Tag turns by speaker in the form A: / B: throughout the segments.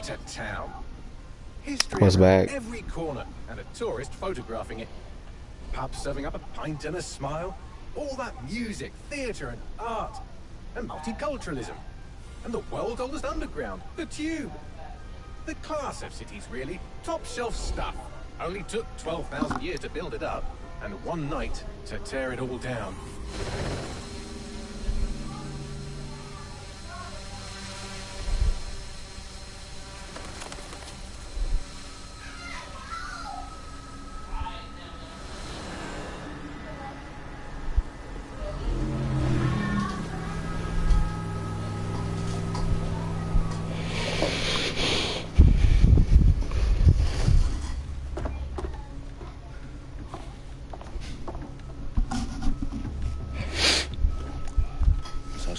A: to town. History
B: What's back?
A: every corner and a tourist photographing it. Pubs serving up a pint and a smile. All that music, theatre and art. And multiculturalism. And the world's oldest underground, the Tube. The class of cities, really. Top shelf stuff. Only took 12,000 years to build it up. And one night to tear it all down.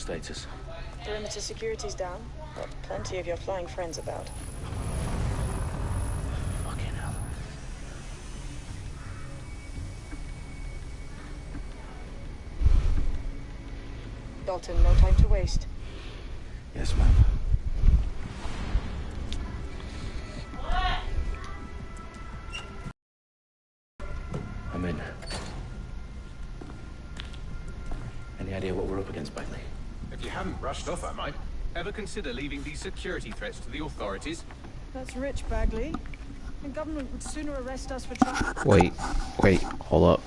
C: Status.
D: Perimeter security's down. Got plenty of your flying friends about.
C: Fucking hell.
D: Dalton, no time to waste.
C: Yes, ma'am. I'm in. Any idea what we're up against, Bagley?
A: If you hadn't brushed off, I might. Ever consider leaving these security threats to the authorities?
D: That's rich, Bagley. The government would sooner arrest us for trying.
B: Wait, hold up.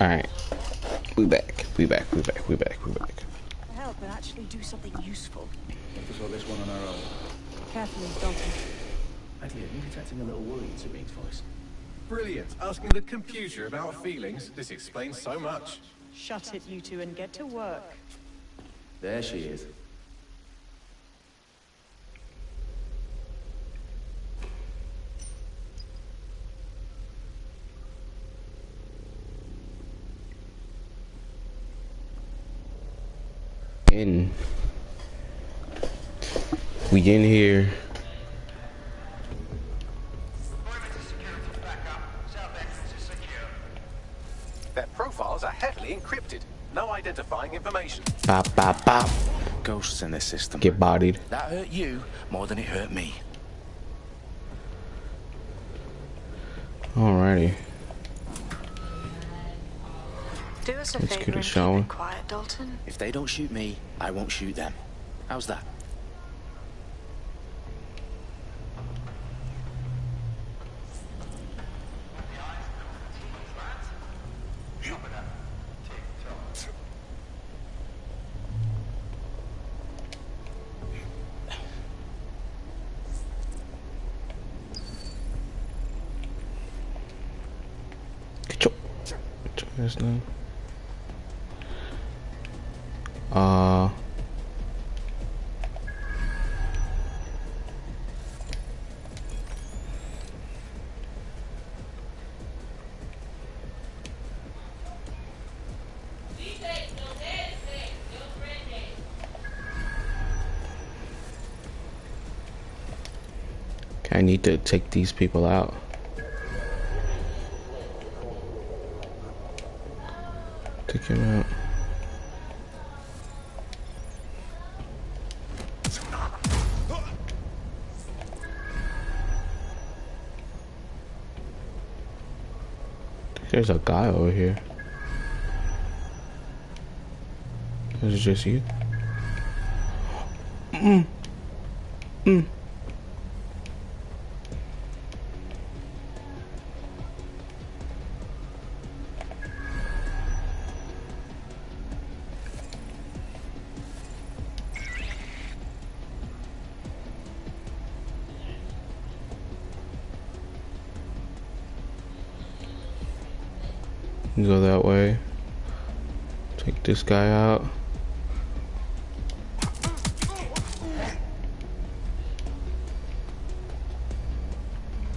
B: Alright. We back.
D: Help and actually do something useful.
C: Have to sort this one on our own.
D: Carefully, Dalton.
C: Actually, are you detecting a little worry in Sabine's voice?
A: Brilliant. Asking the computer about feelings. This explains so much.
D: Shut it, you two, and get to work.
C: There she is.
B: We in here.
A: Their profiles are heavily encrypted. No identifying information.
B: Bop, bop, bop.
C: Ghosts in this system.
B: Get bodied.
C: That hurt you more than it hurt me.
B: Alrighty.
D: Do us a
B: Let's
D: favor
B: get a
D: and
B: shower.
D: keep it quiet, Dalton.
C: If they don't shoot me, I won't shoot them. How's that?
B: There's no. I need to take these people out. Take him out. There's a guy over here. Is it just you? Go that way. Take this guy out.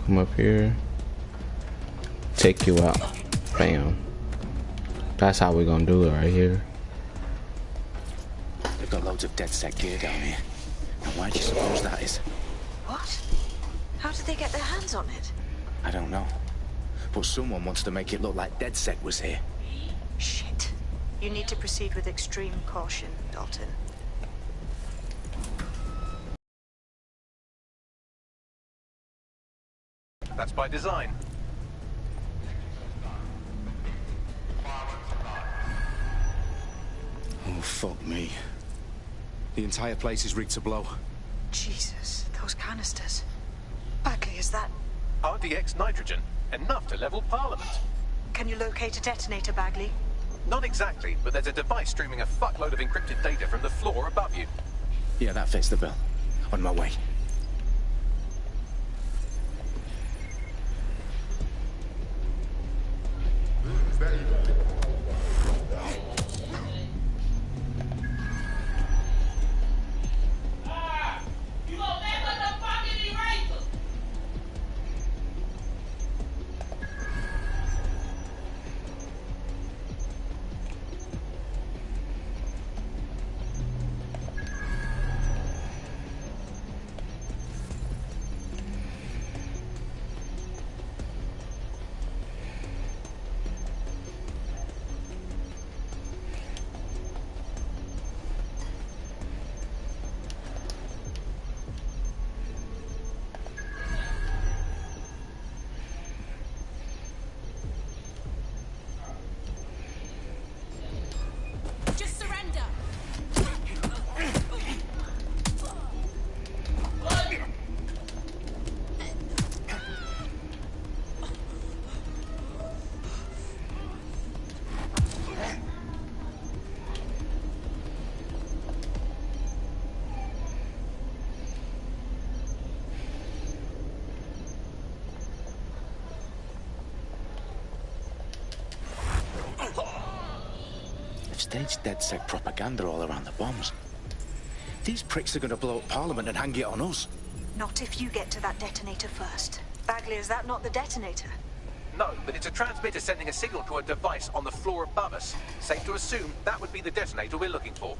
B: Come up here. Take you out. Bam. That's how we're gonna do it right here.
C: They've got loads of DedSec gear down here. Now why do you suppose that is?
E: What? How did they get their hands on it?
C: I don't know. But someone wants to make it look like DedSec was here.
E: Shit. You need to proceed with extreme caution, Dalton.
A: That's by design.
C: Oh, fuck me. The entire place is rigged to blow.
E: Jesus, those canisters. Bagley, is that...
A: RDX nitrogen. Enough to level Parliament.
E: Can you locate a detonator, Bagley?
A: Not exactly, but there's a device streaming a fuckload of encrypted data from the floor above you.
C: Yeah, that fits the bill. On my way.
F: Just surrender.
C: They've staged DedSec propaganda all around the bombs. These pricks are going to blow up Parliament and hang it on us.
E: Not if you get to that detonator first. Bagley, is that not the detonator?
A: No, but it's a transmitter sending a signal to a device on the floor above us. Safe to assume that would be the detonator we're looking for.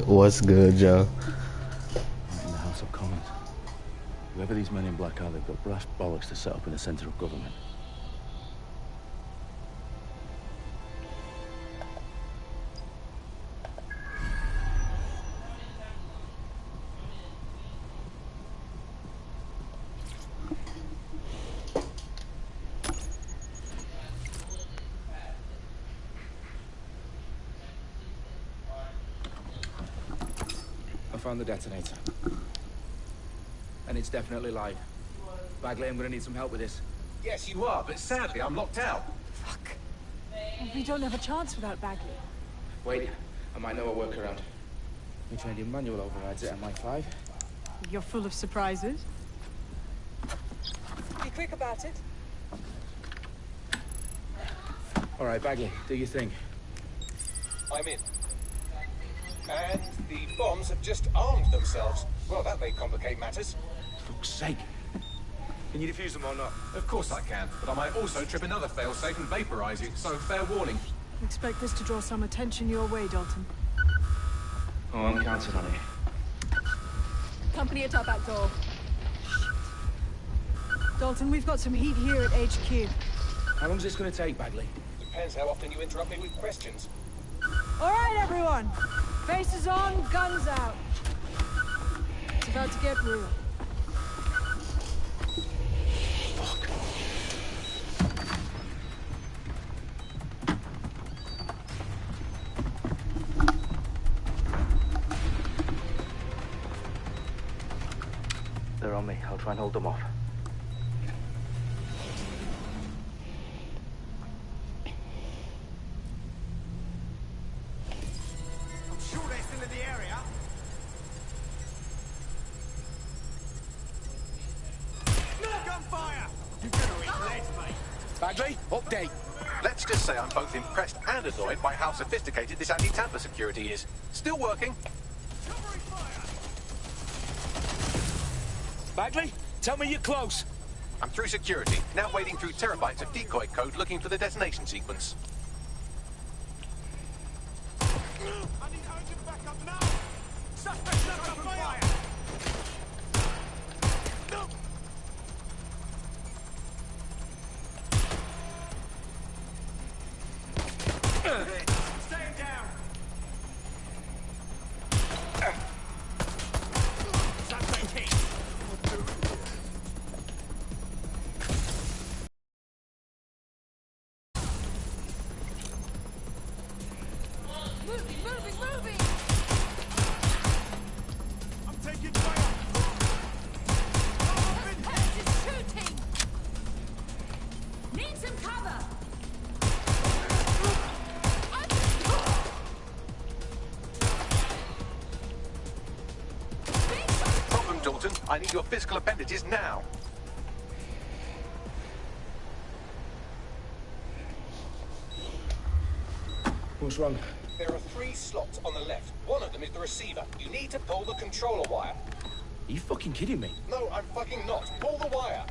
B: What's good, Joe?
G: In the House of Commons. Whoever these men in black are, they've got brass bollocks to set up in the centre of government.
H: I found the detonator. And it's definitely live. Bagley, I'm gonna need some help with this.
A: Yes, you are, but sadly I'm locked out.
D: Fuck. We don't have a chance without Bagley.
H: Wait, I might know a workaround. We trained in manual overrides at MI5.
D: You're full of surprises. Be quick about it.
H: All right, Bagley, do your thing.
A: I'm in. And the bombs have just armed themselves. Well, that may complicate matters.
C: Fuck's sake.
H: Can you defuse them or not?
A: Of course I can, but I might also trip another failsafe and vaporize you, so fair warning.
D: Expect this to draw some attention your way, Dalton.
H: Oh, I'm counting on it.
F: Company at our back door.
D: Dalton, we've got some heat here at HQ.
H: How long's this gonna take, Bagley?
A: Depends how often you interrupt me with questions.
D: All right, everyone. Faces on, guns out. It's about to get real.
G: They're on me. I'll try and hold them off.
I: I'm sure they're still in the area. No gunfire! You're gonna eat legs, mate.
H: Bagley, update.
A: Let's just say I'm both impressed and annoyed by how sophisticated this anti-tamper security is. Still working.
I: Covering fire!
H: Bagley, tell me you're close.
A: I'm through security, now wading through terabytes of decoy code looking for the detonation sequence.
I: I need urgent backup now! Suspect under fire! No! Staying down! Suspect hit!
F: Moving!
I: I'm taking fire!
F: Purse is shooting! Need some cover!
A: Problem, Dalton. I need your physical appendages now.
H: What's wrong?
A: There are 3 slots on the left. One of them is the receiver. You need to pull the controller wire.
H: Are you fucking kidding me?
A: No, I'm fucking not. Pull the wire.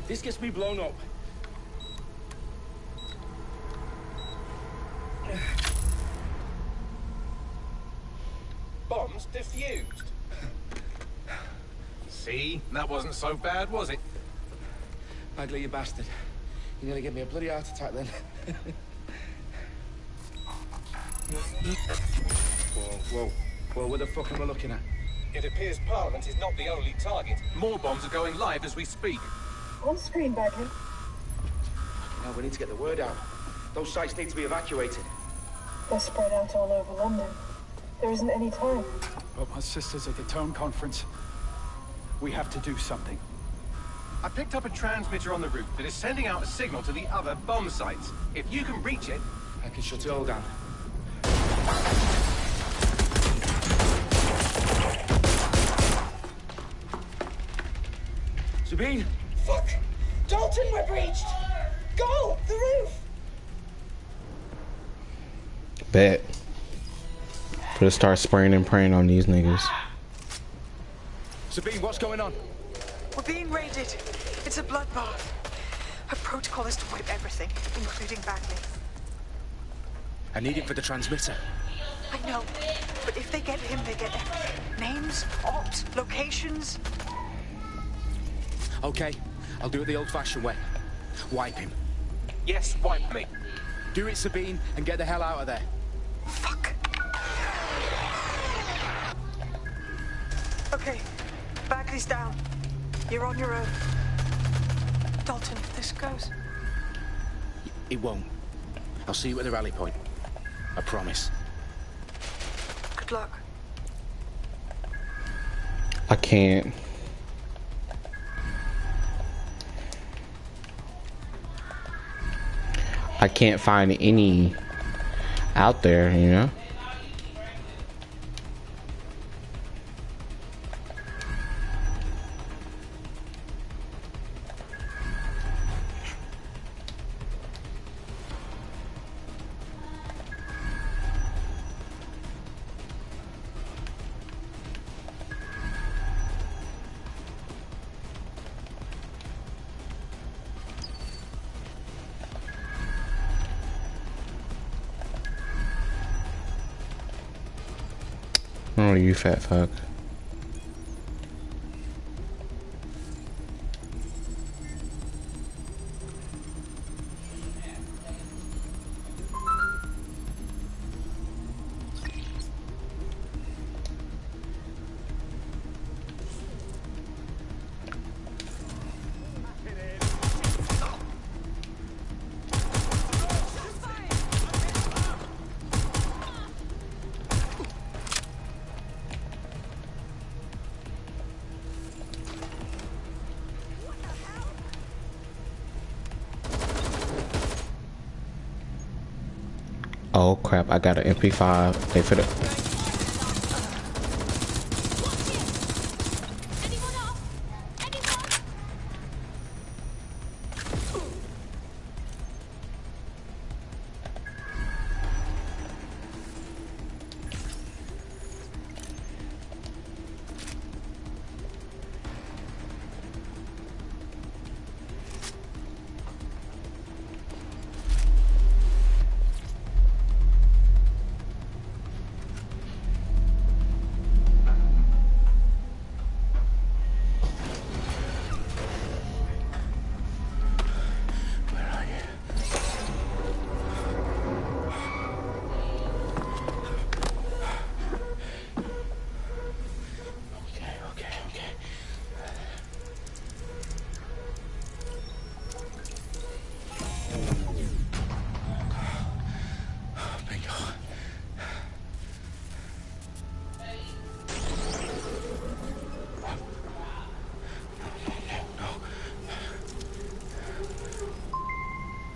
H: This gets me blown up.
A: Bombs defused. See? That wasn't so bad, was it?
H: Bagley, you bastard. You nearly gave me a bloody heart attack then. Whoa. What the fuck am I looking at?
A: It appears Parliament is not the only target. More bombs are going live as we speak.
J: On screen, Bagley.
H: Now we need to get the word out. Those sites need to be evacuated.
J: They're spread out all over London. There isn't any time.
K: But my sister's at the Tone Conference. We have to do something.
A: I picked up a transmitter on the route that is sending out a signal to the other bomb sites. If you can reach it...
H: I can shut it all down. Sabine!
J: Fuck! Dalton, we're breached! Go! The roof!
B: Bet. Gonna start spraying and praying on these niggas.
H: Sabine, what's going on?
E: We're being raided. It's a bloodbath. Her protocol is to wipe everything, including Bagley.
H: I need it for the transmitter.
E: I know, but if they get him, they get everything. Names, ops, locations.
H: Okay, I'll do it the old-fashioned way. Wipe him.
A: Yes, wipe me.
H: Do it, Sabine, and get the hell out of there.
E: Fuck. Okay, Bagley's down. You're on your own. Dalton, if this goes...
H: It won't. I'll see you at the rally point. I promise.
E: Good luck.
B: I can't. I can't find any out there, you know? Oh, you fat fuck. Oh crap, I got an MP5. They fit it.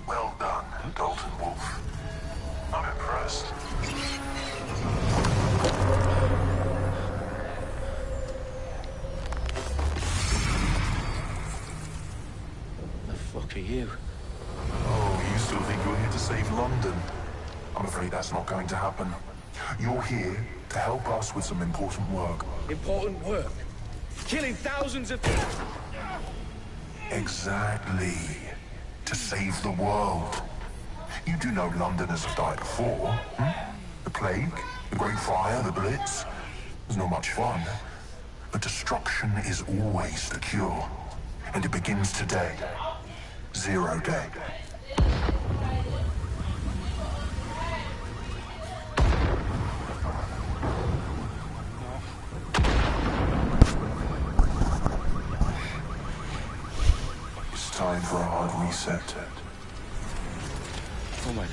L: Well done, Dalton Wolf. I'm impressed.
C: The fuck are you?
L: Oh, you still think you're here to save London? I'm afraid that's not going to happen. You're here to help us with some important work.
H: Important work? Killing thousands of...
L: Exactly. To save the world. You do know Londoners have died before, hmm? The plague, the Great Fire, the Blitz. It's not much fun. But destruction is always the cure. And it begins today. Zero Day. It's time for a hard reset.
C: Oh my god.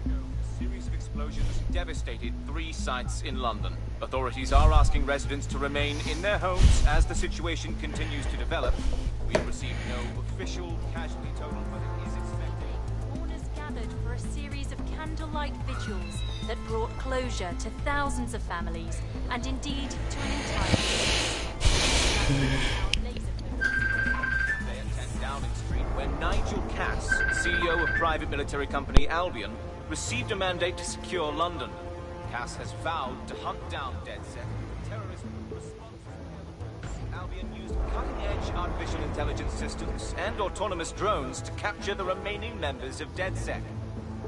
M: A series of explosions devastated 3 sites in London. Authorities are asking residents to remain in their homes as the situation continues to develop. We've received no official casualty total, but it is expected.
N: Mourners gathered for a series of candlelight vigils that brought closure to thousands of families, and indeed to an entire
M: Day at 10 Downing Street, where Nigel Cass, CEO of private military company Albion, received a mandate to secure London. Cass has vowed to hunt down DedSec, terrorism responses. Albion used cutting-edge artificial intelligence systems and autonomous drones to capture the remaining members of DedSec.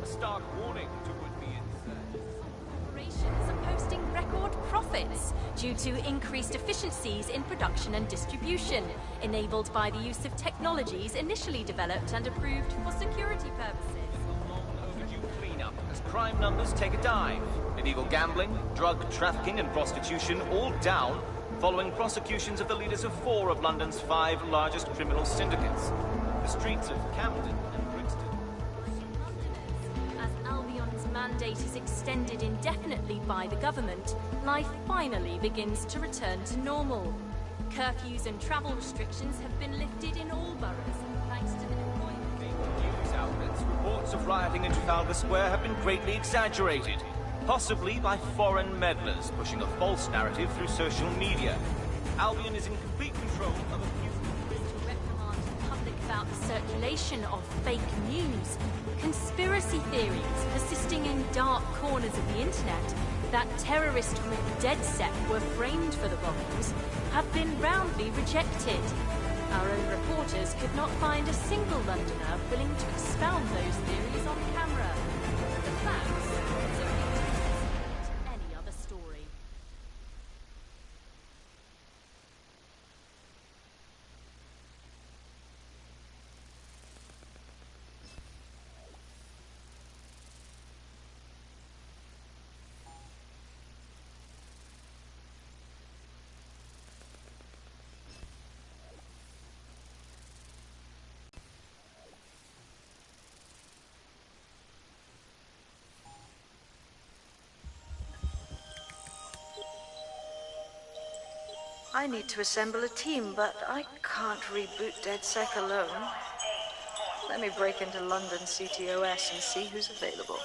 M: A stark warning to would-be insurgents.
N: Corporations are posting record profits due to increased efficiencies in production and distribution, enabled by the use of technologies initially developed and approved for security purposes.
M: Overdue cleanup as crime numbers take a dive. Illegal gambling, drug trafficking and prostitution all down following prosecutions of the leaders of 4 of London's 5 largest criminal syndicates. The streets of Camden and Brixton.
N: As Albion's mandate is extended indefinitely by the government, life finally begins to return to normal. Curfews and travel restrictions have been lifted in all boroughs, thanks to the deployment.
M: News outlets, reports of rioting in Trafalgar Square have been greatly exaggerated, possibly by foreign meddlers pushing a false narrative through social media. Albion is in complete control of a few...
N: To reprimand the public about the circulation of fake news, conspiracy theories persisting in dark corners of the internet, that terrorist group DedSec were framed for the bombings have been roundly rejected. Our own reporters could not find a single Londoner willing to expound those theories on camera. The facts simply support any other story.
E: I need to assemble a team, but I can't reboot DedSec alone. Let me break into London CTOS and see who's available.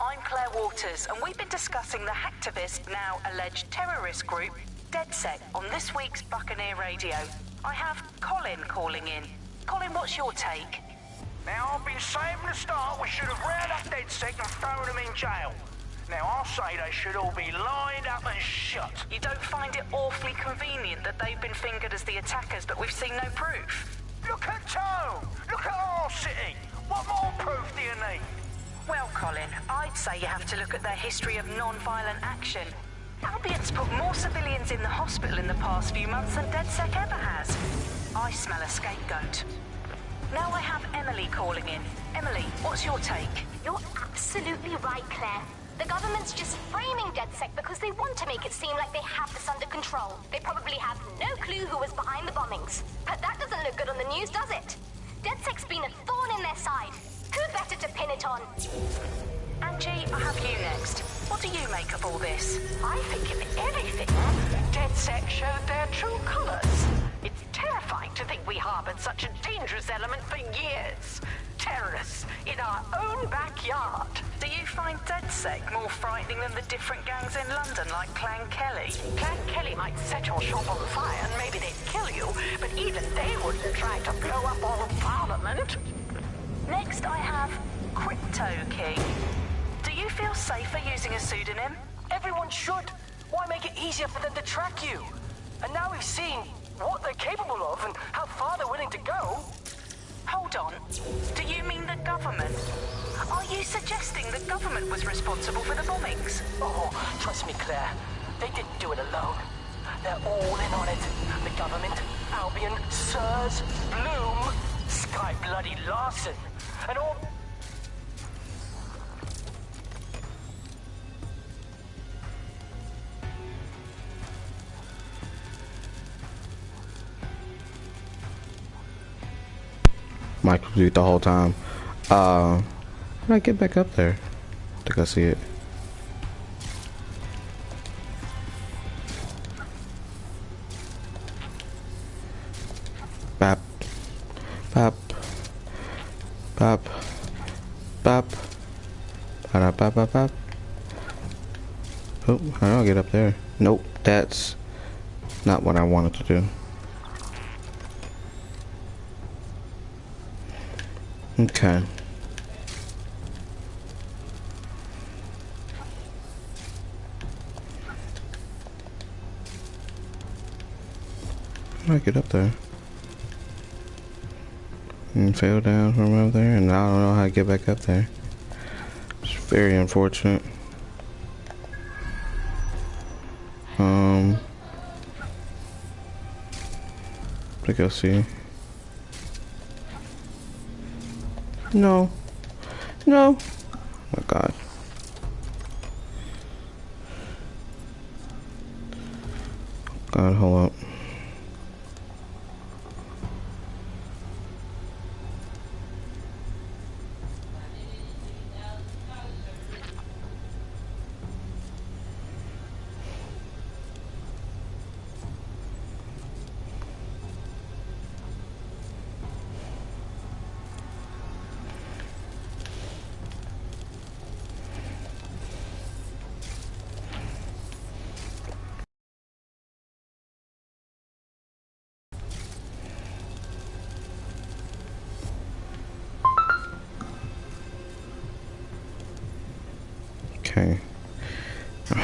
O: I'm Claire Waters, and we've been discussing the hacktivist, now alleged terrorist group, DedSec, on this week's Buccaneer Radio. I have Colin calling in. Colin, what's your take?
I: Now, I've been saying from the start we should have rounded up DedSec and thrown them in jail. Now, I'll say they should all be lined up and shot.
O: You don't find it awfully convenient that they've been fingered as the attackers, but we've seen no proof?
I: Look at Tone! Look at our city! What more proof do you need?
O: Well, Colin, I'd say you have to look at their history of non-violent action. Albion's put more civilians in the hospital in the past few months than DedSec ever has. I smell a scapegoat. Now I have Emily calling in. Emily, what's your take?
P: You're absolutely right, Claire. The government's just framing DedSec because they want to make it seem like they have this under control. They probably have no clue who was behind the bombings. But that doesn't look good on the news, does it? DedSec's been a thorn in their side. Who better to pin it on?
O: Angie, I have you next. What do you make of all this?
J: I think if anything, DedSec showed their true colors. It's terrifying to think we harbored such a dangerous element for years. Terrorists in our own backyard.
O: Do you find DedSec more frightening than the different gangs in London, like Clan Kelly?
J: Clan Kelly might set your shop on fire and maybe they'd kill you, but even they wouldn't try to blow up all of Parliament.
O: Next, I have Crypto King. Do you feel safer using a pseudonym?
Q: Everyone should. Why make it easier for them to track you? And now we've seen what they're capable of and how far they're willing to go.
O: Hold on. Do you mean the government? Are you suggesting the government was responsible for the bombings?
Q: Oh, trust me, Claire. They didn't do it alone. They're all in on it. The government, Albion, SIRS, Bloom, Sky Bloody Larson, and all...
B: Mic was mute the whole time. How did I get back up there? I think I see it. Bap. Bap. Bap. Bap. Bap. Bap. Bap. Bap. Oh, how do I get up there? Nope, that's not what I wanted to do. Okay. How do I get up there? And fell down from up there, and I don't know how to get back up there. It's very unfortunate. To go see. No. No. Oh my God. God, hold up.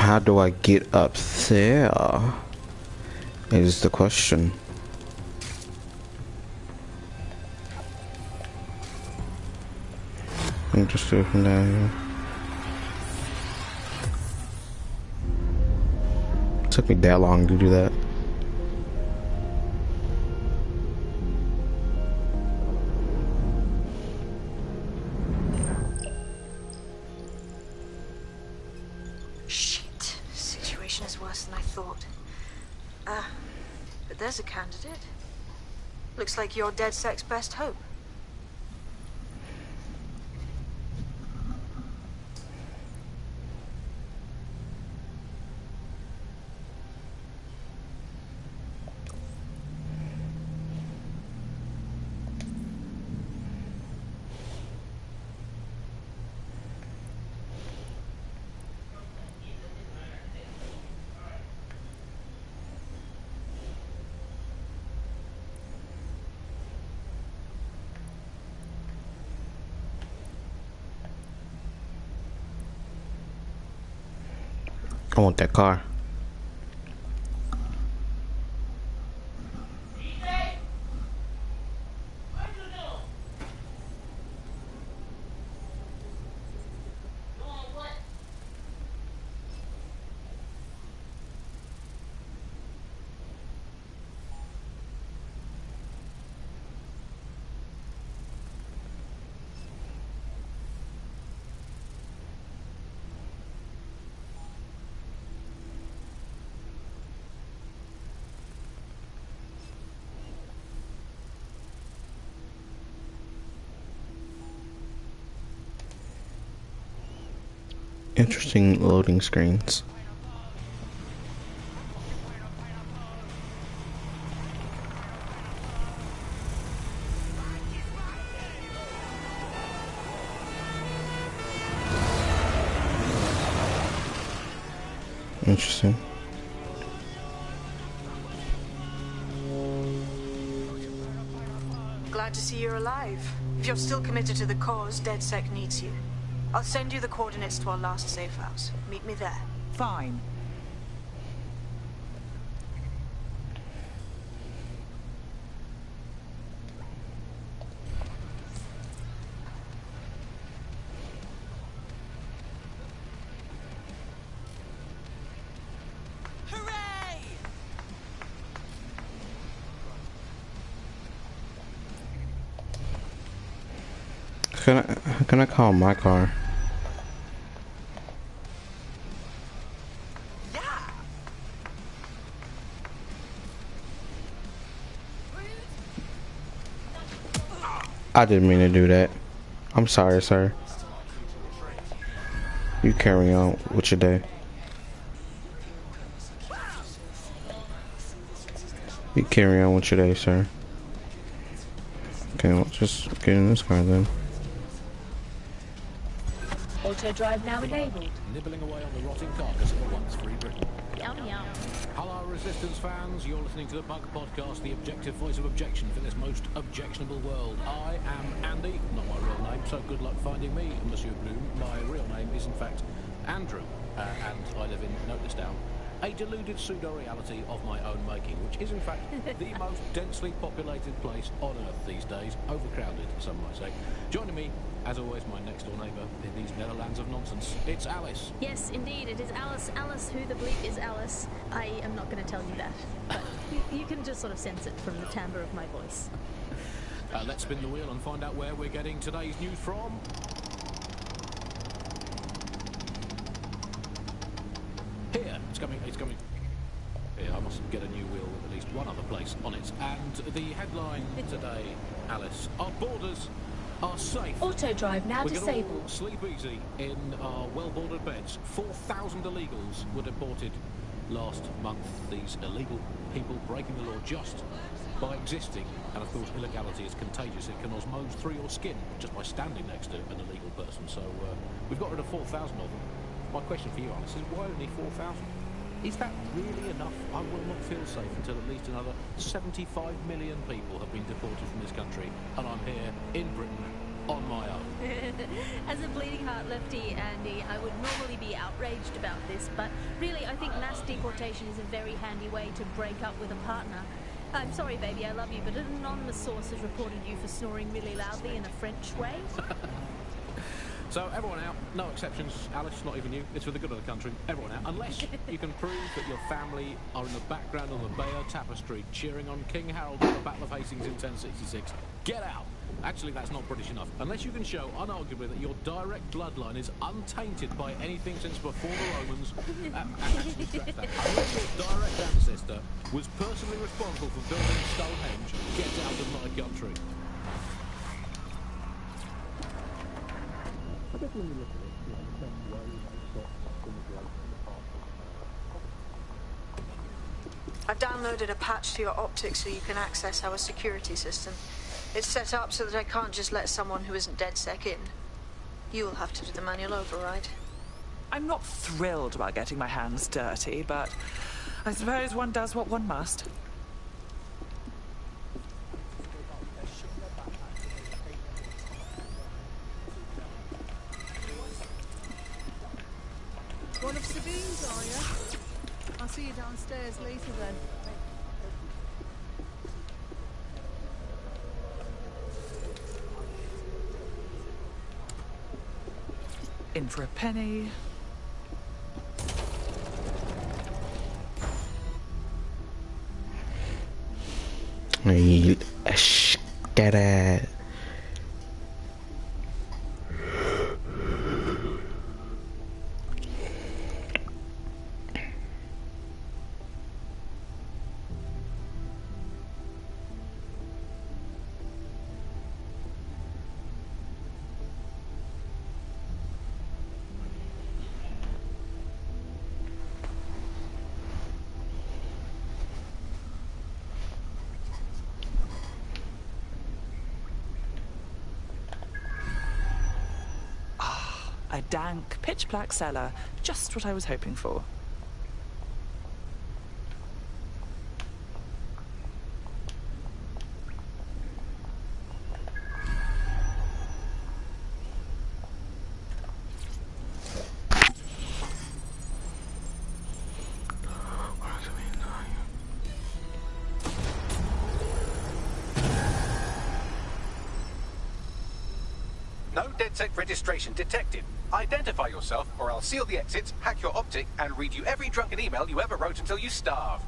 B: How do I get up there? Is the question. I'm just do it from down here. It took me that long to do that.
E: Shit. Situation is worse than I thought. But there's a candidate. Looks like you're DedSec's best hope.
B: I want that car. Interesting loading screens. Interesting.
E: Glad to see you're alive. If you're still committed to the cause, DedSec needs you. I'll send you the coordinates to our last safe house. Meet me there.
D: Fine.
B: Can I call my car? I didn't mean to do that. I'm sorry, sir. You carry on with your day. You carry on with your day, sir. Okay, well, just get in this car then.
R: Auto drive now enabled.
S: Nibbling away on the rotting carcass of a once free Britain.
R: Yum yum.
S: Hello, Resistance fans. You're listening to the Bug Podcast, the objective voice of objection for this most objectionable world. I am Andy, not my real name, so good luck finding me, Monsieur Bloom. My real name is, in fact, Andrew, and I live in, note this down, a deluded pseudo-reality of my own making, which is, in fact, the most densely populated place on Earth these days. Overcrowded, some might say. Joining me, as always, my next-door neighbour in these Netherlands of nonsense. It's Alice.
R: Yes, indeed, it is Alice. Alice, who the bleep is Alice? I am not going to tell you that, but you can just sort of sense it from the timbre of my voice.
S: Let's spin the wheel and find out where we're getting today's news from. Here, it's coming. Here, I must get a new wheel with at least one other place on it. And the headline today, Alice, our borders are safe.
R: Auto drive now
S: we
R: disabled.
S: Can all sleep easy in our well-bordered beds. 4,000 illegals were deported last month. These illegal people breaking the law just by existing. And of course, illegality is contagious. It can osmose through your skin just by standing next to an illegal person. So we've got rid of 4,000 of them. My question for you, Alice, is why only 4,000? Is that really enough? I will not feel safe until at least another 75 million people have been deported from this country, and I'm here in Britain on my own.
R: As a bleeding heart lefty, Andy, I would normally be outraged about this, but really I think mass deportation is a very handy way to break up with a partner. I'm sorry, baby, I love you, but an anonymous source has reported you for snoring really loudly in a French way.
S: So, everyone out. No exceptions. Alice, not even you. It's for the good of the country. Everyone out. Unless you can prove that your family are in the background on the Bayeux Tapestry cheering on King Harold at the Battle of Hastings in 1066. Get out. Actually, that's not British enough. Unless you can show, unarguably, that your direct bloodline is untainted by anything since before the Romans. Actually, scratch that. Unless your direct ancestor was personally responsible for building Stonehenge, get out of my country.
E: I've downloaded a patch to your optics so you can access our security system. It's set up so that I can't just let someone who isn't DedSec in. You'll have to do the manual override.
T: I'm not thrilled about getting my hands dirty, but I suppose one does what one must.
D: One of Sabine's, are you? I'll see you downstairs later then.
T: In for a penny.
B: Get it.
T: A dank, pitch-black cellar. Just what I was hoping for.
A: No DedSec registration detected. Identify yourself, or I'll seal the exits, hack your optic, and read you every drunken email you ever wrote until you starve.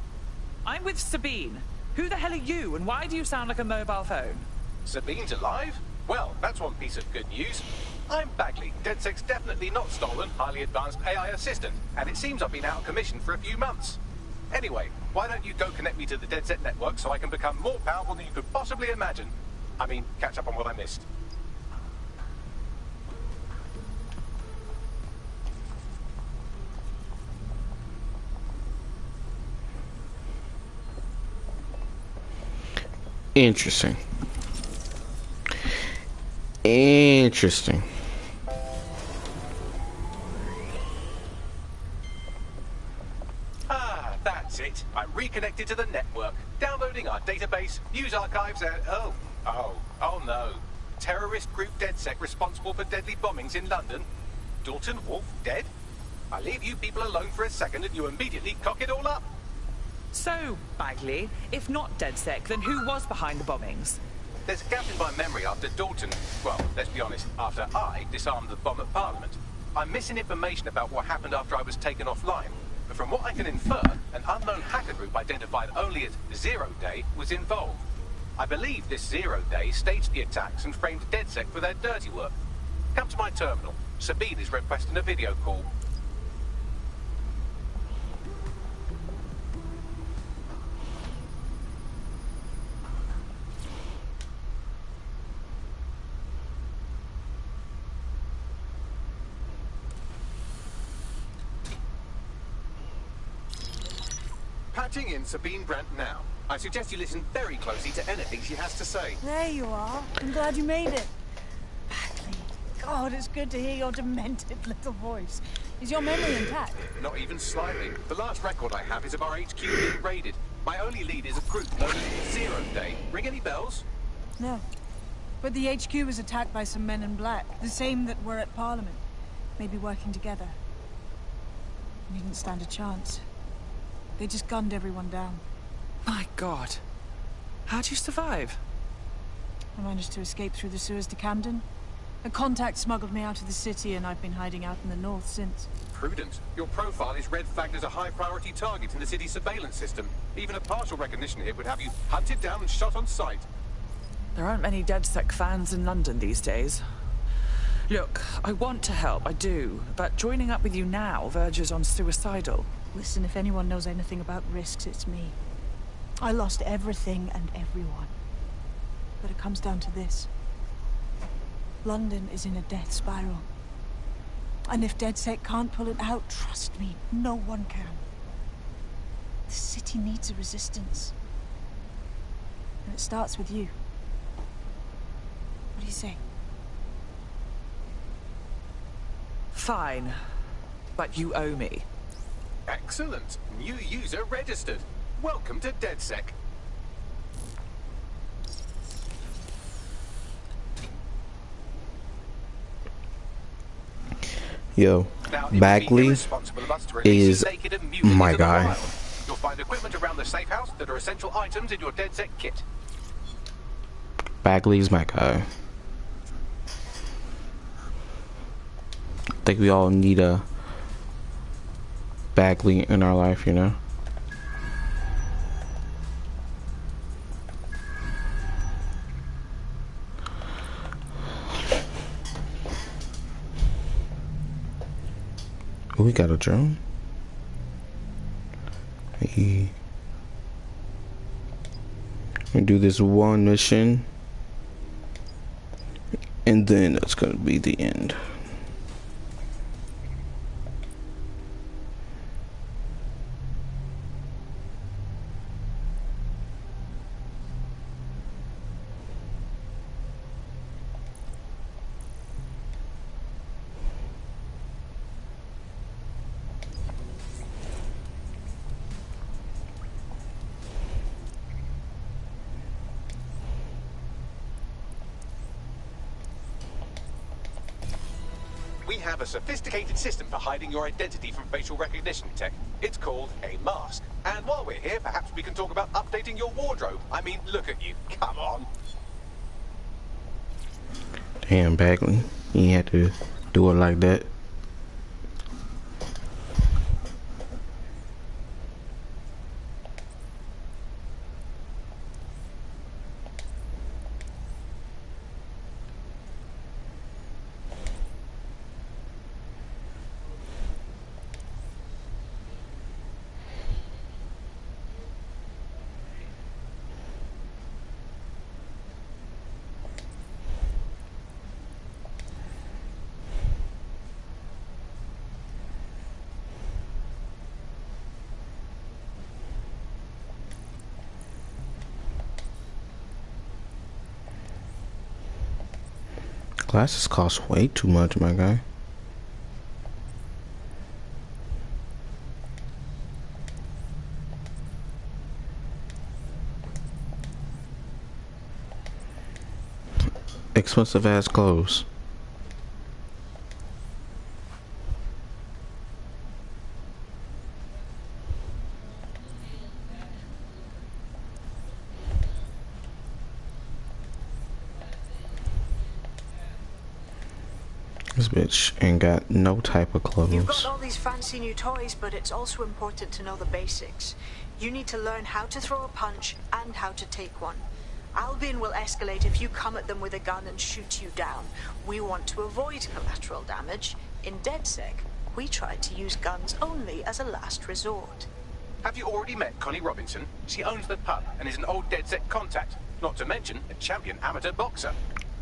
T: I'm with Sabine. Who the hell are you, and why do you sound like a mobile phone?
A: Sabine's alive? Well, that's one piece of good news. I'm Bagley, DedSec's definitely not stolen, highly advanced AI assistant, and it seems I've been out of commission for a few months. Anyway, why don't you go connect me to the DedSec network so I can become more powerful than you could possibly imagine? I mean, catch up on what I missed.
B: Interesting. Interesting.
A: Ah, that's it. I'm reconnected to the network, downloading our database, news archives, and oh no. Terrorist group DedSec responsible for deadly bombings in London. Dalton Wolf dead? I leave you people alone for a second and you immediately cock it all up.
T: So, Bagley, if not DedSec, then who was behind the bombings?
A: There's a gap in my memory after Dalton, well, let's be honest, after I disarmed the bomb at Parliament. I'm missing information about what happened after I was taken offline. But from what I can infer, an unknown hacker group identified only as Zero Day was involved. I believe this Zero Day staged the attacks and framed DedSec for their dirty work. Come to my terminal. Sabine is requesting a video call. Patching in Sabine Brandt now. I suggest you listen very closely to anything she has to say.
D: There you are. I'm glad you made it. Bagley. God, it's good to hear your demented little voice. Is your memory intact?
A: Not even slightly. The last record I have is of our HQ being raided. My only lead is a group known as Zero Day. Ring any bells?
D: No. But the HQ was attacked by some men in black, the same that were at Parliament. Maybe working together. We didn't stand a chance. They just gunned everyone down.
T: My God. How'd you survive?
D: I managed to escape through the sewers to Camden. A contact smuggled me out of the city, and I've been hiding out in the north since.
A: Prudent. Your profile is red flagged as a high-priority target in the city's surveillance system. Even a partial recognition hit would have you hunted down and shot on sight.
T: There aren't many DedSec fans in London these days. Look, I want to help, I do, but joining up with you now verges on suicidal.
D: Listen, if anyone knows anything about risks, it's me. I lost everything and everyone. But it comes down to this. London is in a death spiral. And if DedSec can't pull it out, trust me, no one can. The city needs a resistance. And it starts with you. What do you say?
T: Fine. But you owe me.
A: Excellent. New user registered. Welcome to DedSec.
B: Yo, Bagley is my guy.
A: You'll find equipment around the safe house that are essential items in your DedSec kit.
B: Bagley's my guy. I think we all need a Bagley in our life, you know? Oh, we got a drone. Hey. We do this one mission, and then that's gonna be the end.
A: We have a sophisticated system for hiding your identity from facial recognition tech. It's called a mask. And while we're here, perhaps we can talk about updating your wardrobe. I mean, look at you. Come on.
B: Damn, Bagley. You had to do it like that. Glasses cost way too much, my guy. Expensive ass clothes. This bitch ain't got no type of clothes.
E: You've got all these fancy new toys, but it's also important to know the basics. You need to learn how to throw a punch and how to take one. Albion will escalate if you come at them with a gun and shoot you down. We want to avoid collateral damage. In DedSec, we try to use guns only as a last resort.
A: Have you already met Connie Robinson? She owns the pub and is an old DedSec contact. Not to mention a champion amateur boxer.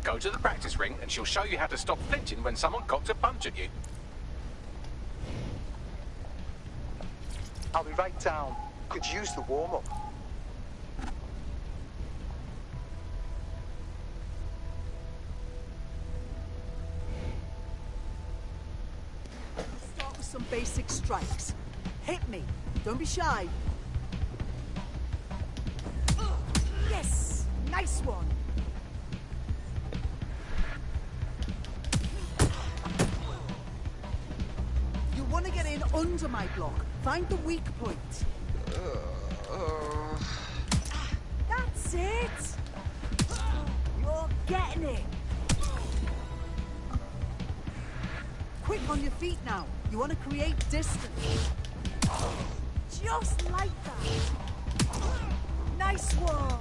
A: Go to the practice ring and she'll show you how to stop flinching when someone cocks a punch at you.
U: I'll be right down. Could use the warm-up.
V: Start with some basic strikes. Hit me. Don't be shy. Yes! Nice one. under my block. Find the weak point. That's it. You're getting it. Quick on your feet now. You want to create distance. Just like that. Nice one.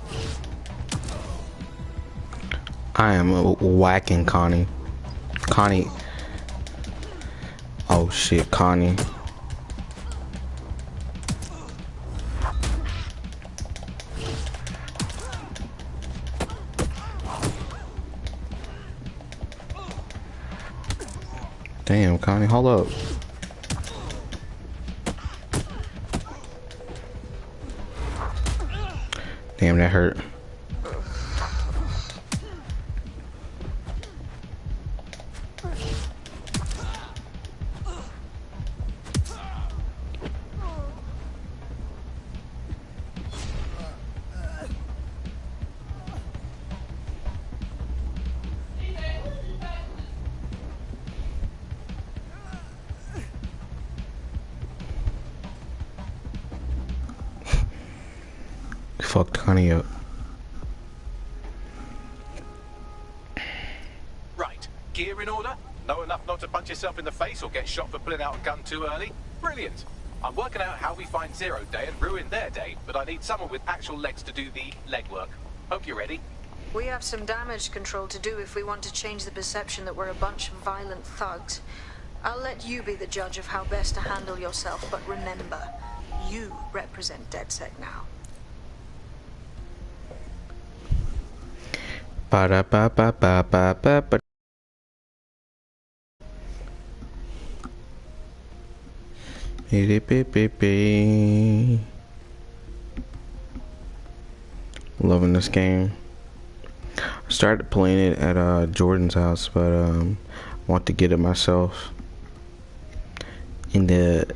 B: I am whacking Connie. Connie. Oh shit, Connie. Damn, Connie, hold up. Damn, that hurt. Fucked Connie up.
A: Right, gear in order? Know enough not to punch yourself in the face or get shot for pulling out a gun too early? Brilliant. I'm working out how we find Zero Day and ruin their day, but I need someone with actual legs to do the legwork. Hope you're ready.
E: We have some damage control to do if we want to change the perception that we're a bunch of violent thugs. I'll let you be the judge of how best to handle yourself, but remember, you represent DedSec now.
B: Ba da ba ba ba ba ba ba. Loving this game. I started playing it at Jordan's house, but want to get it myself in the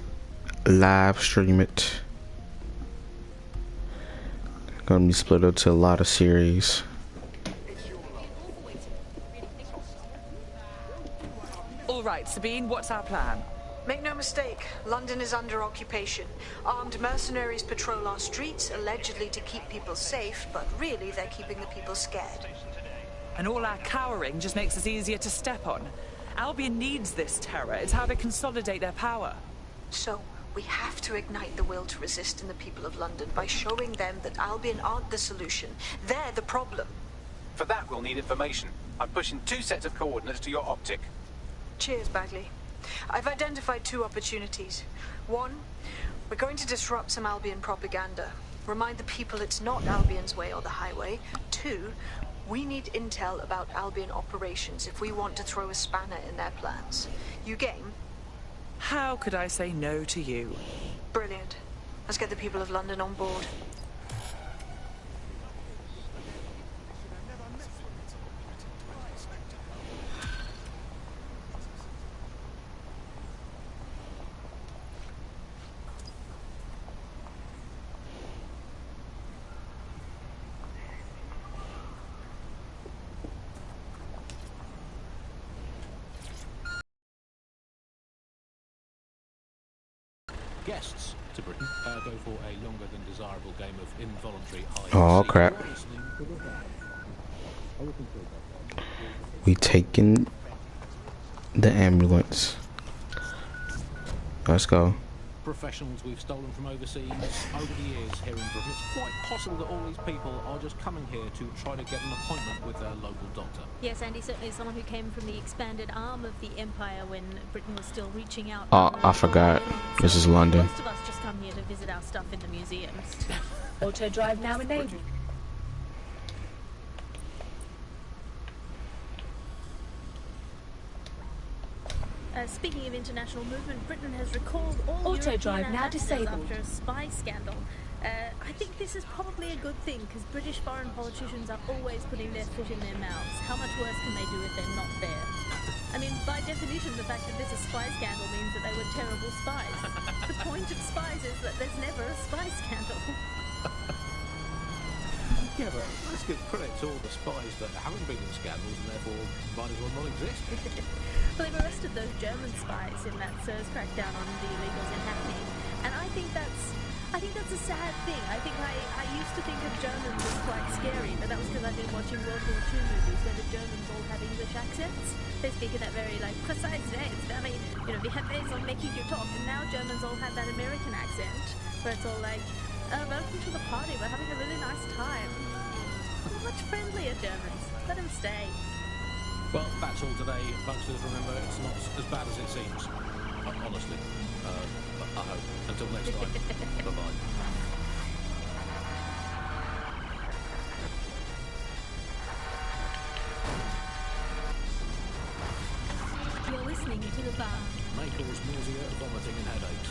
B: live stream it. Gonna be split up to a lot of series.
T: All right, Sabine, what's our plan?
E: Make no mistake, London is under occupation. Armed mercenaries patrol our streets, allegedly to keep people safe, but really they're keeping the people scared.
T: And all our cowering just makes us easier to step on. Albion needs this terror. It's how they consolidate their power.
E: So, we have to ignite the will to resist in the people of London by showing them that Albion aren't the solution. They're the problem.
A: For that, we'll need information. I'm pushing 2 sets of coordinates to your optic.
E: Cheers, Bagley. I've identified 2 opportunities. 1, we're going to disrupt some Albion propaganda. Remind the people it's not Albion's way or the highway. 2, we need intel about Albion operations if we want to throw a spanner in their plans. You game?
T: How could I say no to you?
E: Brilliant. Let's get the people of London on board.
S: Guests to Britain go for a longer than desirable game of involuntary hide.
B: Oh crap. We taking the ambulance. Let's go.
S: Professionals we've stolen from overseas over the years here in Britain. It's quite possible that all these people are just coming here to try to get an appointment with their local doctor.
R: Yes, Andy, certainly someone who came from the expanded arm of the Empire when Britain was still reaching out.
B: Oh, I forgot. This is London.
R: Most of us just come here to visit our stuff in the museums.
F: Auto drive now enabled.
R: Speaking of international movement, Britain has recalled all
F: Auto
R: European
F: drive now
R: ambassadors
F: disabled.
R: after a spy scandal. I think this is probably a good thing, because British foreign politicians are always putting their foot in their mouths. How much worse can they do if they're not there? I mean, by definition, the fact that there's a spy scandal means that they were terrible spies. The point of spies is that there's never a spy scandal.
S: Yeah, but let's give credit to all the spies that haven't been in scandals and therefore might as well not exist.
R: Well, they've arrested those German spies in that SIRS crackdown on the illegals in Hackney, and I think that's a sad thing. I think I used to think of Germans as quite scary, but that was because I've been watching World War II movies where the Germans all have English accents. They speak in that very, like, precise way. It's very, you know, we have ways of making you talk, and now Germans all have that American accent, where it's all like, welcome to the party, we're having a really nice time. Much friendlier Germans. Let them stay.
S: Well, that's all today, Bugsters. Remember, it's not as bad as it seems. Honestly. I hope. Until next time. Bye-bye.
R: You're listening to The Bug.
S: May cause nausea, vomiting and headaches.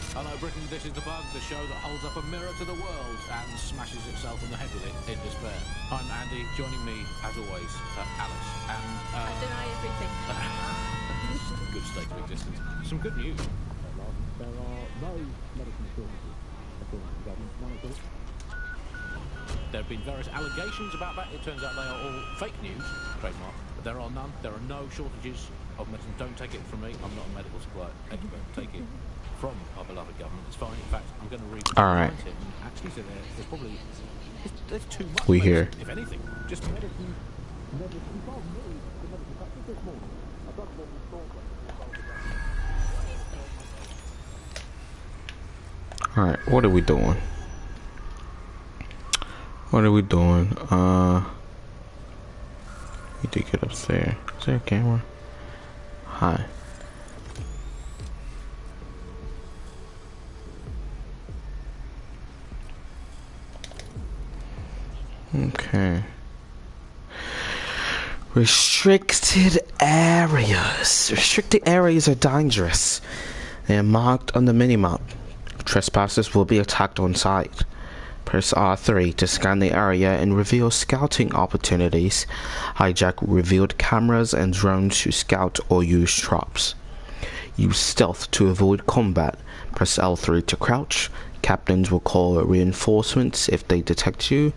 S: Hello Britain, this is The Bug, the show that holds up a mirror to the world and smashes itself on the head with it in despair. I'm Andy, joining me, as always, Alice, and...
R: I deny everything.
S: Good state of existence. Some good news. There are no medical shortages, according to the government. There have been various allegations about that. It turns out they are all fake news, trademark. But there are none. There are no shortages of medicine. Don't take it from me. I'm not a medical supply expert. Take it from our beloved government. It's fine. In fact, I'm going to read.
B: All right.
S: It and actually, so there's probably there's too much.
B: We
S: medicine,
B: here.
S: if anything, just medicine. Medicine. You can't move the medical practice this morning. I've done what we thought.
B: All right. What are we doing? What are we doing? Need to get upstairs. Is there a camera? Hi. Okay. Restricted areas. Restricted areas are dangerous. They are marked on the minimap. Trespassers will be attacked on sight. Press R3 to scan the area and reveal scouting opportunities. Hijack revealed cameras and drones to scout or use traps. Use stealth to avoid combat. Press L3 to crouch. Captains will call reinforcements if they detect you.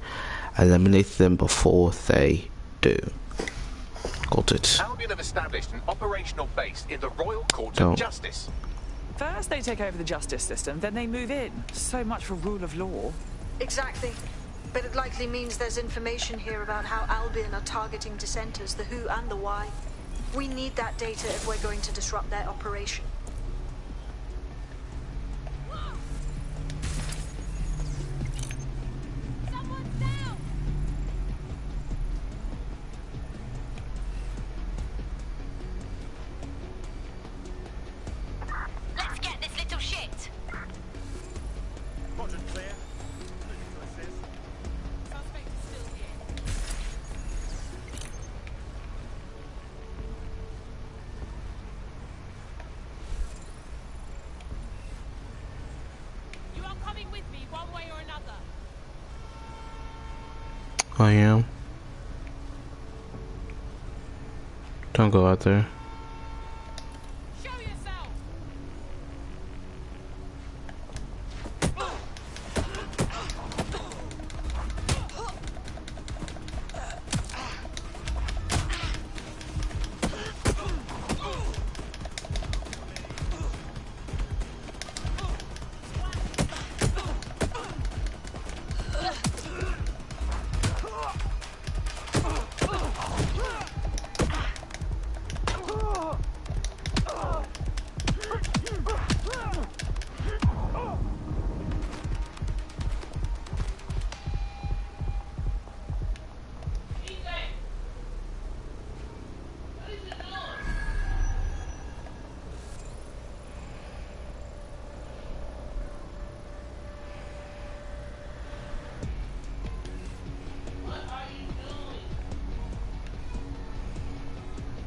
B: Eliminate them before they do. Got it.
G: Albion have established an operational base in the Royal Court
B: Don't.
G: of Justice.
T: First they take over the justice system, then they move in. So much for rule of law.
E: Exactly. But it likely means there's information here about how Albion are targeting dissenters, the who and the why. We need that data if we're going to disrupt their operation.
P: Let's get this little shit.
F: You are coming with me one way or another.
B: I am. Don't go out there.
F: Show yourself.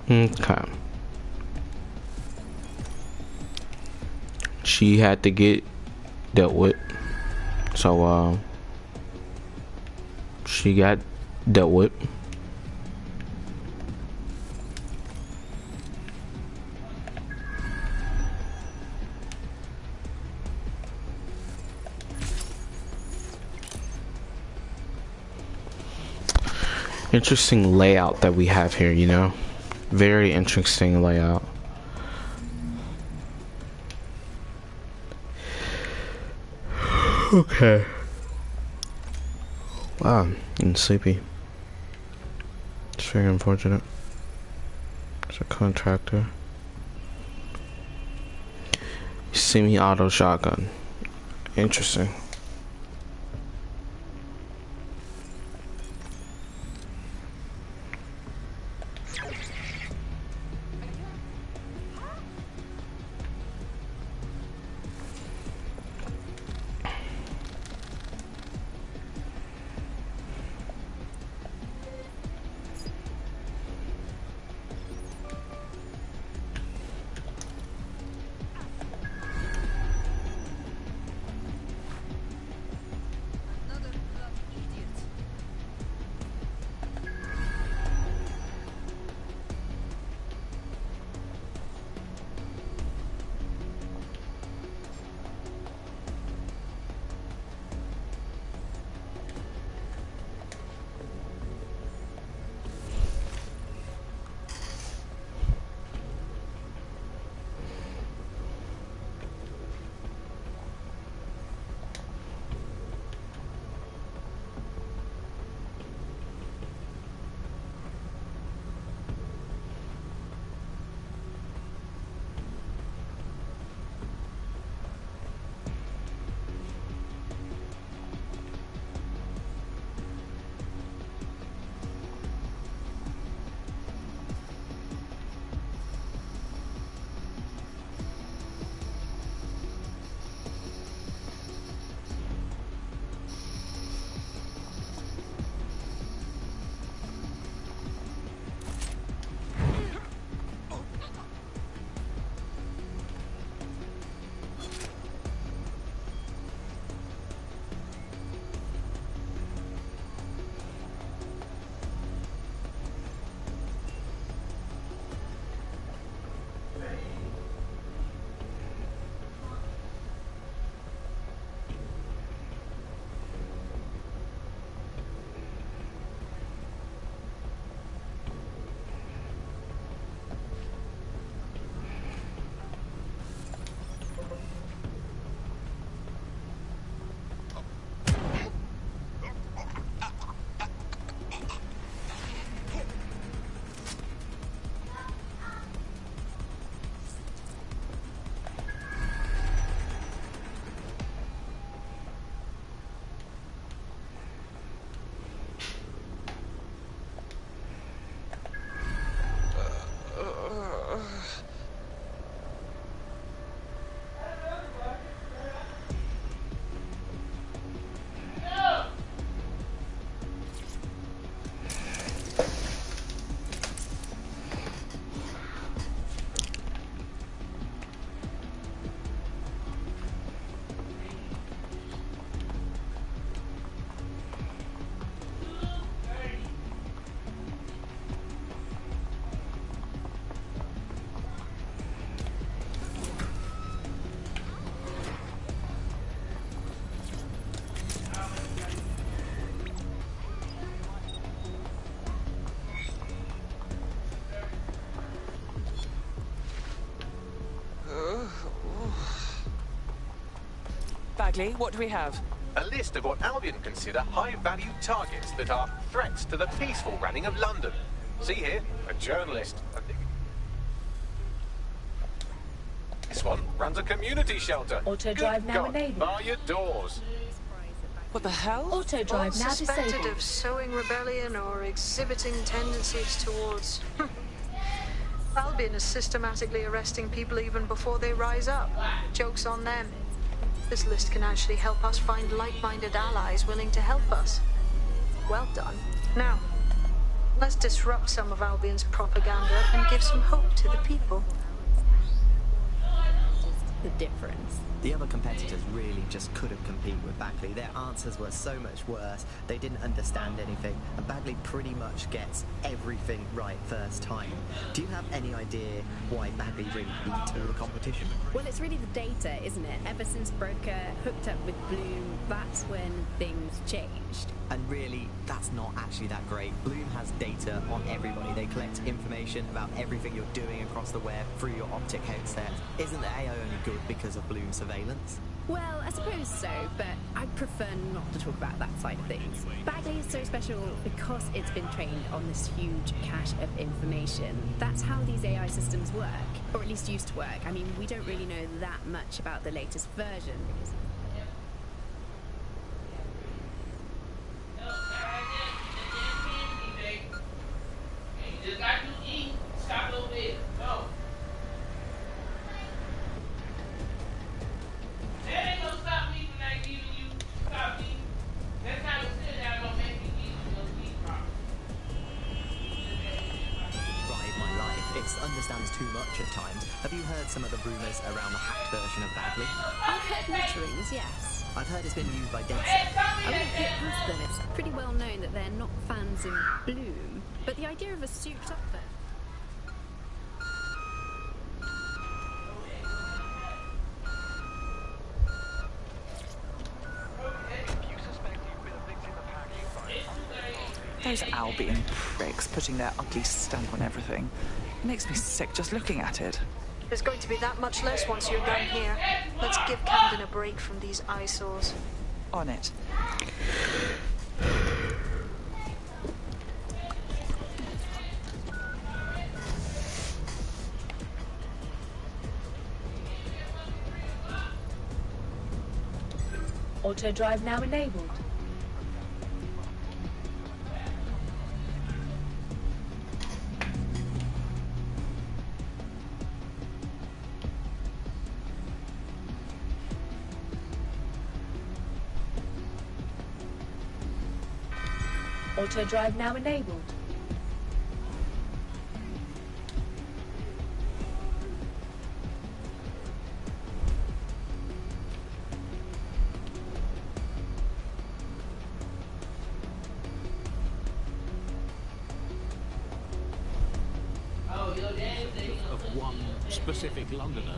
B: Okay. She had to get dealt with. So, she got dealt with. Interesting layout that we have here, you know? Very interesting layout. Okay. Wow, I'm getting sleepy. It's very unfortunate. It's a contractor. Semi-auto shotgun. Interesting.
T: Bagley, what do we have?
G: A list of what Albion consider high-value targets that are threats to the peaceful running of London. See here, a journalist. This one runs a community shelter.
H: Auto drive now enabled.
G: Bar your doors.
T: What the hell?
H: Auto drive now
E: suspected
H: disabled.
E: of sowing rebellion or exhibiting tendencies towards... Albion is systematically arresting people even before they rise up. Joke's on them. This list can actually help us find like-minded allies willing to help us. Well done. Now, let's disrupt some of Albion's propaganda and give some hope to the people.
K: the difference.
L: The other competitors really just couldn't compete with Bagley. Their answers were so much worse, they didn't understand anything, and Bagley pretty much gets everything right first time. Do you have any idea why Bagley really beat the competition?
K: Well, it's really the data, isn't it? Ever since Broker hooked up with Bloom, that's when things changed.
L: And really, that's not actually that great. Bloom has data on everybody. They collect information about everything you're doing across the web through your optic headset. Isn't the AI only good because of Bloom surveillance?
K: Well, I suppose so, but I prefer not to talk about that side of things. Bagley is so special because it's been trained on this huge cache of information. That's how these AI systems work, or at least used to work. I mean, we don't really know that much about the latest version.
L: Understands too much at times. Have you heard some of the rumours around the hacked version of Bagley?
K: I've heard mutterings, yes.
L: I've heard it's been used by DedSec.
K: I won't get past them. It's pretty well known that they're not fans of Bloom, but the idea of a souped-up version.
T: Those Albion pricks putting their ugly stamp on everything. It makes me sick just looking at it.
E: There's going to be that much less once you're done here. Let's give Camden a break from these eyesores.
T: On it.
H: Auto drive now enabled. Auto drive now enabled.
S: Of one specific Londoner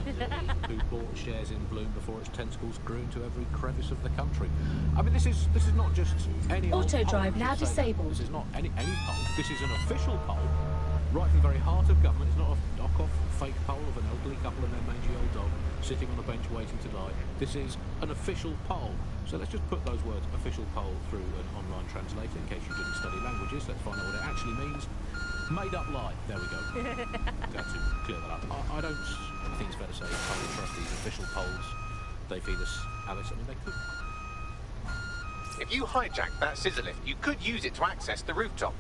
S: who bought shares in Bloom before its tentacles grew into every crevice of the country. I mean, this is not just any
H: Auto
S: old
H: drive
S: poll,
H: now
S: I should say.
H: disabled.
S: This is not any poll. This is an official poll, right from the very heart of government. It's not a knock-off fake poll of an elderly couple and their mangy old dog sitting on a bench waiting to die. This is an official poll. So let's just put those words "official poll" through an online translator in case you didn't study languages. Let's find out what it actually means. Made up lie. There we go. Got to clear that up. I think it's fair to say poll trustees, official polls, they feed us Alice. I mean, they could.
G: If you hijack that scissor lift, you could use it to access the rooftop.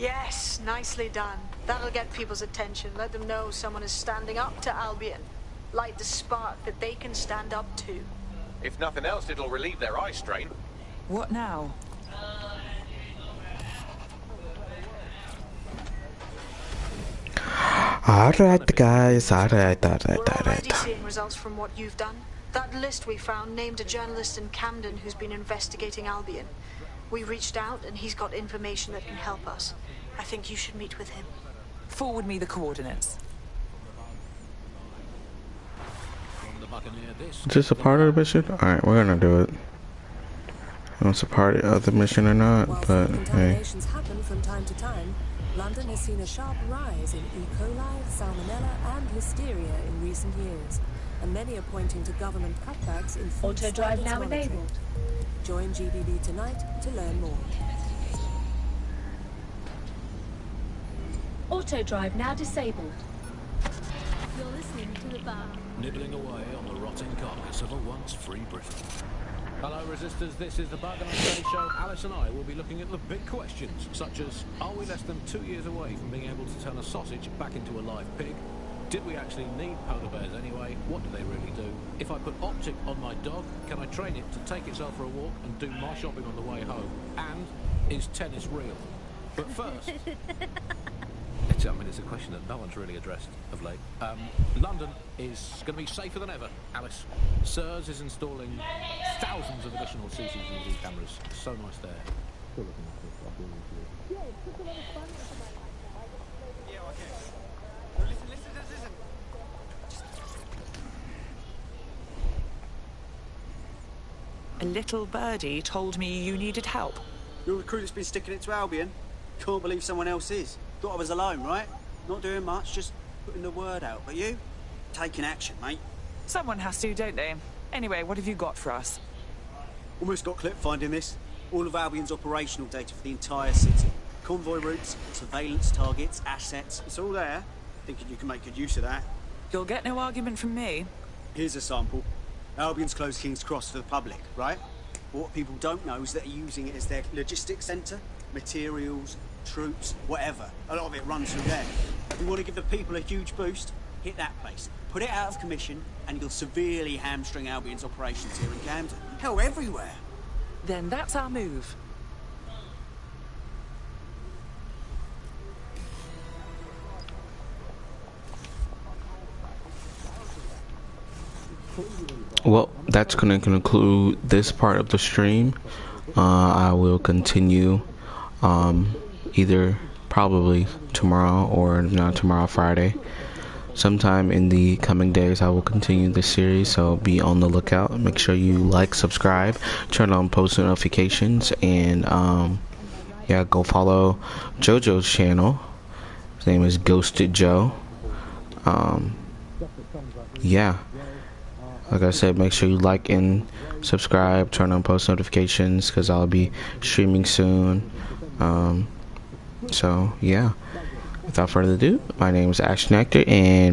E: Yes, nicely done. That'll get people's attention. Let them know someone is standing up to Albion. Light the spark that they can stand up to.
G: If nothing else, it'll relieve their eye strain.
T: What now?
B: Alright, guys. Alright.
E: Already seeing results from what you've done. That list we found named a journalist in Camden who's been investigating Albion. We reached out and he's got information that can help us. I think you should meet with him.
T: Forward me the coordinates.
B: Is this a part of the mission? Alright, we're gonna do it. I don't know if it's a part of the mission or not, but hey.
C: Contaminations happen from time to time. London has seen a sharp rise in E. coli, salmonella, and listeria in recent years, and many are pointing to government cutbacks in food
H: Auto drive
C: standards
H: now
C: monitoring.
H: enabled.
C: Join GBB tonight to learn more.
H: Auto drive now disabled.
R: You're listening to the bar.
S: Nibbling away on the rotting carcass of a once free Britain. Hello resistors, this is the Bug and Stay Show. Alice and I will be looking at the big questions, such as, are we less than 2 years away from being able to turn a sausage back into a live pig? Did we actually need polar bears anyway? What do they really do? If I put Optic on my dog, can I train it to take itself for a walk and do my shopping on the way home? And is tennis real? But first... it's a question that no one's really addressed of late. London is going to be safer than ever, Alice. SIRS is installing thousands of additional CCTV cameras. So nice there. Still looking at this.
F: Yeah, it took a lot of fun.
I: Yeah, okay. Well, listen.
T: A little birdie told me you needed help.
M: Your recruiter's been sticking it to Albion. Can't believe someone else is. Thought I was alone, right? Not doing much, just putting the word out. But you? Taking action, mate.
T: Someone has to, don't they? Anyway, what have you got for us?
M: Almost got clip finding this. All of Albion's operational data for the entire city. Convoy routes, surveillance targets, assets. It's all there. Thinking you can make good use of that.
T: You'll get no argument from me.
M: Here's a sample. Albion's closed King's Cross for the public, right? But what people don't know is that they're using it as their logistics centre. Materials, troops, whatever. A lot of it runs through there. If you want to give the people a huge boost, hit that place. Put it out of commission, and you'll severely hamstring Albion's operations here in Camden. Hell, everywhere.
T: Then that's our move.
B: Well, that's going to conclude this part of the stream. I will continue either probably tomorrow or not tomorrow, Friday. Sometime in the coming days I will continue this series, so be on the lookout. Make sure you like, subscribe, turn on post notifications, and yeah, go follow JoJo's channel. His name is Ghosted Joe. Yeah, like I said, make sure you like and subscribe, turn on post notifications, because I'll be streaming soon. So yeah, without further ado, my name is Ash Nectar, and